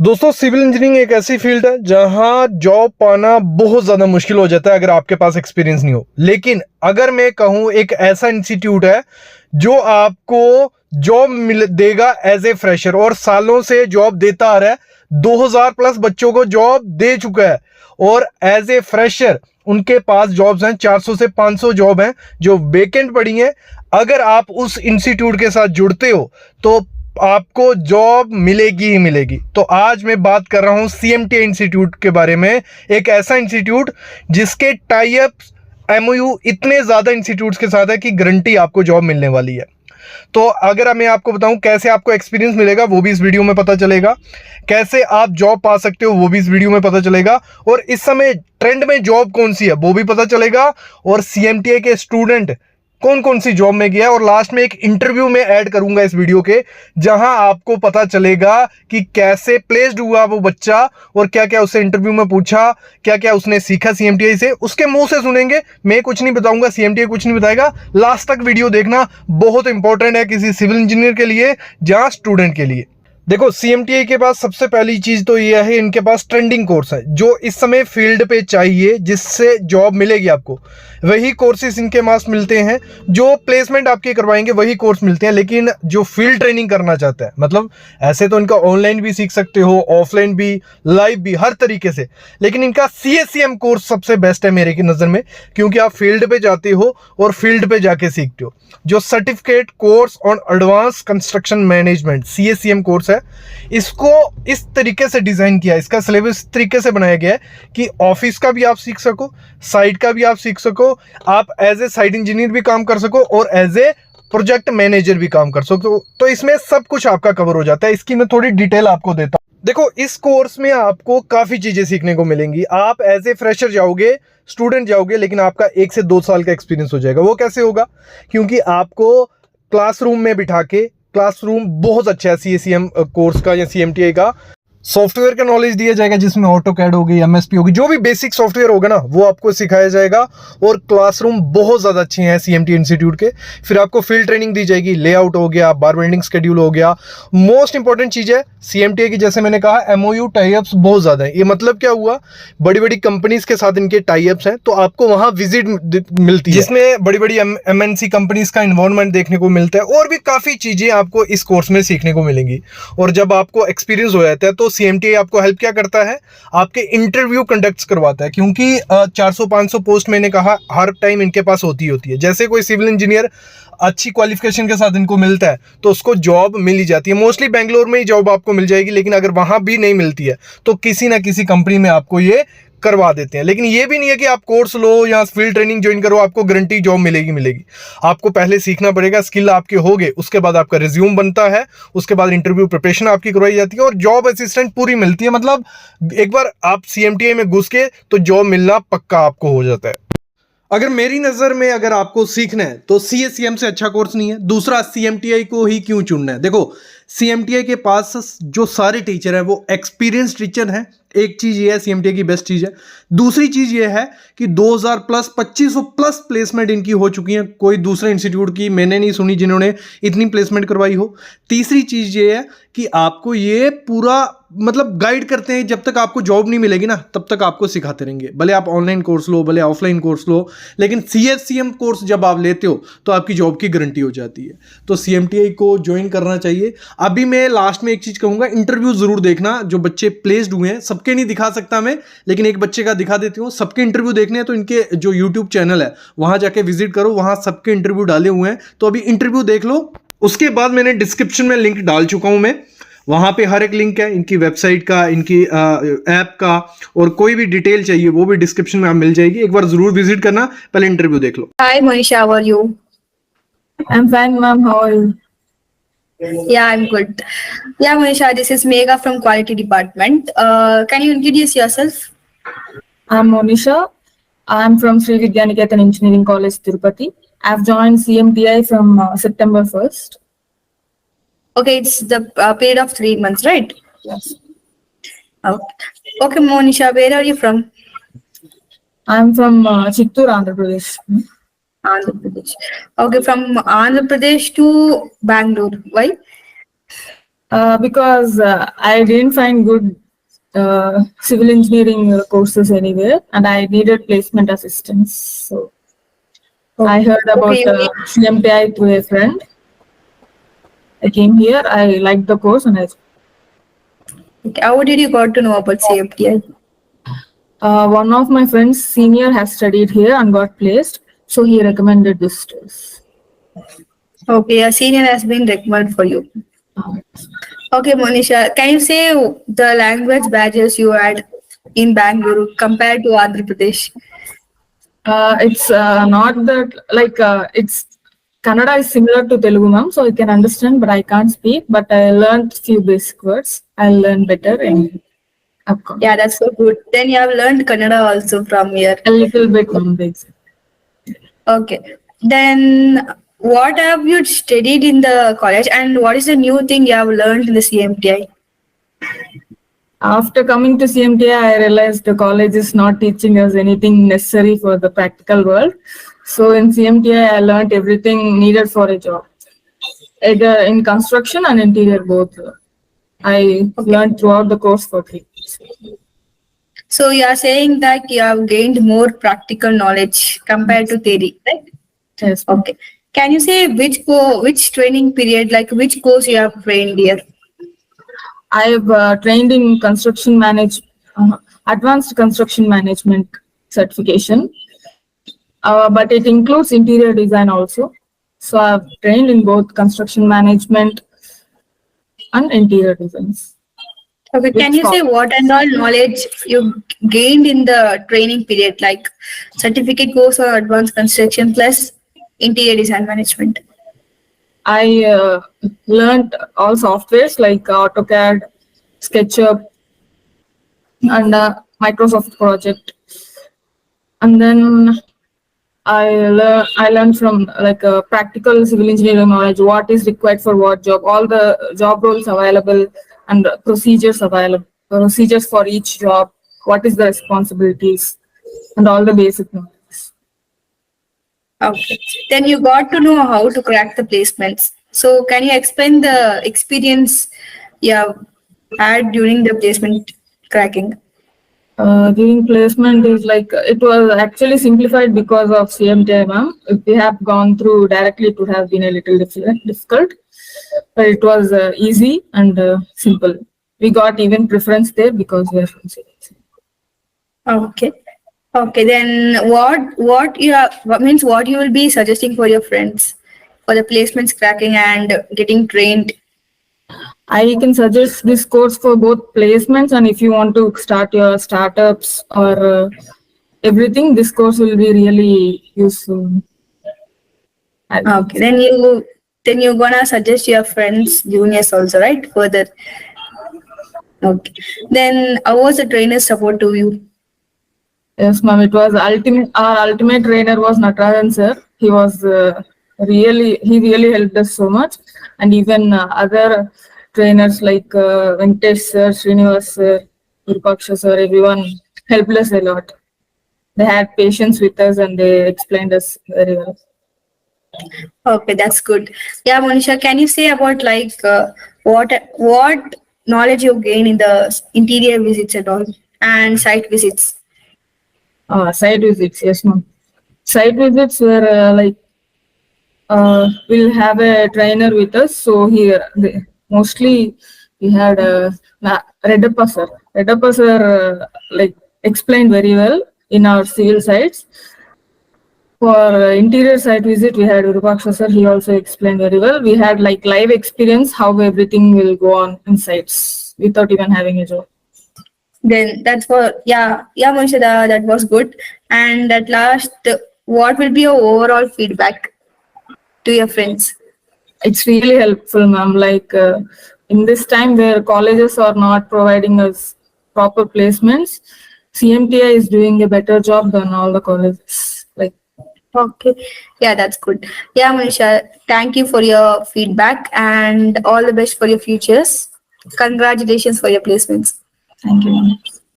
दोस्तों civil engineering एक ऐसी फील्ड है जहां जॉब पाना बहुत ज्यादा मुश्किल हो जाता है अगर आपके पास एक्सपीरियंस नहीं हो। लेकिन अगर मैं कहूं एक ऐसा इंस्टीट्यूट है जो आपको जॉब मिल देगा एज ए फ्रेशर, और सालों से जॉब देता आ रहा है। 2000 प्लस बच्चों को जॉब दे चुका है और एज ए फ्रेशर उनके पास जॉब्स हैं, 400 से 500 जॉब हैं जो वेकेंट पड़ी हैं। अगर आप उस इंस्टीट्यूट के साथ जुड़ते हो तो आपको जॉब मिलेगी ही मिलेगी। तो आज मैं बात कर रहा हूं सीएमटीआई इंस्टीट्यूट के बारे में, एक ऐसा इंस्टीट्यूट जिसके टाई अप्स एमओयू इतने ज्यादा इंस्टीट्यूट्स के साथ है कि गारंटी आपको जॉब मिलने वाली है। तो अगर मैं आपको बताऊं कैसे आपको एक्सपीरियंस मिलेगा वो भी इस वीडियो में पता चलेगा, कैसे आप जॉब पा सकते हो वो भी इस वीडियो में पता चलेगा, और इस समय ट्रेंड में जॉब कौन सी है वो भी पता चलेगा, और सीएमटीआई के स्टूडेंट कौन कौन सी जॉब में गया, और लास्ट में एक इंटरव्यू में ऐड करूंगा इस वीडियो के, जहां आपको पता चलेगा कि कैसे प्लेस्ड हुआ वो बच्चा और क्या क्या उससे इंटरव्यू में पूछा, क्या क्या उसने सीखा सीएमटीआई से। उसके मुंह से सुनेंगे, मैं कुछ नहीं बताऊंगा, सीएमटीआई कुछ नहीं बताएगा। लास्ट तक वीडियो देखना बहुत इंपॉर्टेंट है किसी सिविल इंजीनियर के लिए या स्टूडेंट के लिए। देखो सीएमटीआई के पास सबसे पहली चीज तो यह है, इनके पास ट्रेंडिंग कोर्स है जो इस समय फील्ड पे चाहिए, जिससे जॉब मिलेगी आपको। वही कोर्सेज इनके पास मिलते हैं जो प्लेसमेंट आपके करवाएंगे, वही कोर्स मिलते हैं। लेकिन जो फील्ड ट्रेनिंग करना चाहता है, मतलब ऐसे तो इनका ऑनलाइन भी सीख सकते हो, ऑफलाइन भी, लाइव भी, हर तरीके से। लेकिन इनका सीएससीएम कोर्स सबसे बेस्ट है मेरे की नजर में, क्योंकि आप फील्ड पे जाते हो और फील्ड पे जाके सीखते हो। जो certificate course on advance construction management CSCM course है, इसको इस तरीके से डिजाइन किया है, इसका सिलेबस इस तरीके से बनाया गया है कि ऑफिस का भी आप सीख सको, साइट का भी आप सीख सको, आप एज ए साइट इंजीनियर भी काम कर सको और एज ए प्रोजेक्ट मैनेजर भी काम कर सको। तो इसमें सब कुछ आपका कवर हो जाता है। इसकी मैं थोड़ी डिटेल आपको देता हूं। देखो इस कोर्स में आपको काफी चीजें सीखने को मिलेंगी। आप एज ए फ्रेशर जाओगे, स्टूडेंट जाओगे, लेकिन आपका 1 से 2 साल का एक्सपीरियंस हो जाएगा। वो कैसे होगा? क्योंकि आपको क्लासरूम में बिठा के, क्लासरूम बहुत अच्छा है सीएससीएम कोर्स का या सीएमटीआई का, सॉफ्टवेयर का नॉलेज दिया जाएगा जिसमें ऑटो कैड होगी, एमएसपी होगी, जो भी बेसिक सॉफ्टवेयर होगा ना वो आपको सिखाया जाएगा। और क्लासरूम बहुत ज़्यादा अच्छे हैं सीएमटी इंस्टीट्यूट के। फिर आपको फील्ड ट्रेनिंग दी जाएगी, लेआउट हो गया, बार वेल्डिंग शेड्यूल हो गया। मोस्ट इंपॉर्टेंट चीज़ है सीएमटीआई की, जैसे मैंने कहा एमओयू टाई अप्स बहुत ज़्यादा है। ये मतलब क्या हुआ, बड़ी बड़ी कंपनीज के साथ इनके टाई अप्स हैं, तो आपको वहाँ विजिट मिलती है जिसमें बड़ी बड़ी एमएनसी कंपनीज का इन्वायरमेंट देखने को मिलता है, और भी काफ़ी चीज़ें आपको इस कोर्स में सीखने को मिलेंगी। और जब आपको एक्सपीरियंस हो जाता है तो सीएमटीआई आपको हेल्प क्या करता है, आपके इंटरव्यू कंडक्ट करवाता है। क्योंकि 400-500 पोस्ट मैंने कहा हर टाइम इनके पास होती है। जैसे कोई सिविल इंजीनियर अच्छी क्वालिफिकेशन के साथ इनको मिलता है तो उसको जॉब मिल ही जाती है। मोस्टली बेंगलोर में ही जॉब आपको मिल जाएगी, लेकिन अगर वहां भी नहीं मिलती है तो किसी ना किसी कंपनी में आपको ये करवा देते हैं। लेकिन ये भी नहीं है कि आप कोर्स लो या फील्ड ट्रेनिंग ज्वाइन करो आपको गारंटी जॉब मिलेगी। आपको पहले सीखना पड़ेगा, स्किल आपके हो गए, उसके बाद आपका रिज्यूम बनता है, उसके बाद इंटरव्यू प्रिपरेशन आपकी करवाई जाती है और जॉब असिस्टेंट पूरी मिलती है। मतलब एक बार आप सीएमटीआई में घुस के तो जॉब मिलना पक्का आपको हो जाता है। अगर मेरी नजर में अगर आपको सीखना है तो सीएससीएम से अच्छा कोर्स नहीं है। दूसरा, सीएमटीआई को ही क्यों चुनना है? देखो सीएमटीआई के पास जो सारे टीचर हैं वो एक्सपीरियंस टीचर हैं। एक चीज ये है, सीएमटीआई की बेस्ट चीज है। दूसरी चीज ये है कि 2000 प्लस 2500 प्लस प्लेसमेंट इनकी हो चुकी है। कोई दूसरे इंस्टीट्यूट की मैंने नहीं सुनी जिन्होंने इतनी प्लेसमेंट करवाई हो। तीसरी चीज ये है कि आपको ये पूरा मतलब गाइड करते हैं, जब तक आपको जॉब नहीं मिलेगी ना तब तक आपको सिखाते रहेंगे। भले आप ऑनलाइन कोर्स लो, भले ऑफलाइन कोर्स लो, लेकिन सीएससीएम कोर्स जब आप लेते हो तो आपकी जॉब की गारंटी हो जाती है। तो सीएमटीआई को ज्वाइन करना चाहिए। अभी मैं लास्ट में एक चीज कहूंगा, इंटरव्यू जरूर देखना। जो बच्चे प्लेस्ड हुए हैं, सबके नहीं दिखा सकता मैं, लेकिन एक बच्चे का दिखा देती हूँ। सबके इंटरव्यू देखने हैं तो इनके जो यूट्यूब चैनल है वहां जाके विजिट करो, वहां सबके इंटरव्यू डाले हुए हैं, तो अभी इंटरव्यू देख लो। उसके बाद मैंने डिस्क्रिप्शन में लिंक डाल चुका हूं मैं, वहां पे हर एक लिंक है इनकी वेबसाइट का, इनकी ऐप का, और कोई भी डिटेल चाहिए वो भी डिस्क्रिप्शन में आप मिल जाएगी। एक बार जरूर विजिट करना, पहले इंटरव्यू देख लो। Hi Monisha, how are you? I'm fine, ma'am. How are you? Yeah, I'm good. Yeah, Monisha, this is Megha from Quality Department. Can you introduce yourself? I'm Monisha. I'm from Sri Vidyaniketan Engineering College, Tirupati. I've joined CMTI from September 1st. Okay, it's the period of 3 months, right? Yes. Okay, Monisha, where are you from? I'm from Chittoor, Andhra Pradesh. Andhra Pradesh. Okay, from Andhra Pradesh to Bangalore. Why? Because I didn't find good civil engineering courses anywhere, and I needed placement assistance. So I heard about Okay, you mean, CMTI through a friend. I came here. I liked the course, and okay, how did you got to know about CMTI? one of my friends, senior, has studied here and got placed. So he recommended this to us. Okay, a senior has been recommended for you. Okay, Monisha, can you say the language badges you had in Bangalore compared to Andhra Pradesh? It's not that like it's Kannada is similar to Telugu, ma'am, so I can understand, but I can't speak. But I learned few basic words. I'll learn better in upcoming. Yeah, that's so good. Then you have learned Kannada also from here. A little bit, ma'am, basic. Okay. Then what have you studied in the college and what is the new thing you have learned in the CMTI? After coming to CMTI, I realized the college is not teaching us anything necessary for the practical world. So in CMTI, I learned everything needed for a job, either in construction and interior both. I learned throughout the course for 3 years. So you are saying that you have gained more practical knowledge compared to theory, right? Yes. Okay. Can you say which training period, like which course you have trained here? I have trained in advanced construction management certification, but it includes interior design also. So I've trained in both construction management and interior designs. Okay, can you say what and all knowledge you gained in the training period, like certificate course or advanced construction plus interior design management? I learned all softwares like AutoCAD, SketchUp, and Microsoft Project. And then I learned from like practical civil engineering knowledge, what is required for what job, all the job roles available, and procedures for each job, what is the responsibilities, and all the basic knowledge. Okay. Then you got to know how to crack the placements. So can you explain the experience you have had during the placement cracking? During placement is like it was actually simplified because of CMTI, ma'am. If we have gone through directly, it would have been a little difficult, but it was easy and simple. We got even preference there because we are from CMTI. Okay. Okay. Then what you will be suggesting for your friends for the placements cracking and getting trained? I can suggest this course for both placements and if you want to start your startups or everything, this course will be really useful. Okay. Then you're gonna suggest your friends, juniors also, right? Further. Okay. Then how was the trainer's support to you? Yes, ma'am. It was ultimate. Our ultimate trainer was Natarajan sir. He was he really helped us so much, and even other trainers like Venkatesh sir, Srinivas sir, Virupaksha sir, everyone helped us a lot. They had patience with us and they explained us very well. Okay, that's good. Yeah, Monisha, can you say about like what knowledge you gain in the interior visits at all and site visits? Site visits, yes, ma'am. Site visits were we'll have a trainer with us. So here, mostly we had Redappa sir. Redappa sir explained very well in our civil sites. For interior site visit, we had Virupaksha sir. He also explained very well. We had like live experience how everything will go on in sites without even having a job. Then that's for Monisha, that was good. And at last, what will be your overall feedback to your friends? It's really helpful, ma'am. In this time where colleges are not providing us proper placements, CMTI is doing a better job than all the colleges. Okay, yeah, that's good. Yeah, Monisha, thank you for your feedback and all the best for your futures. Congratulations for your placements. Thank you, ma'am.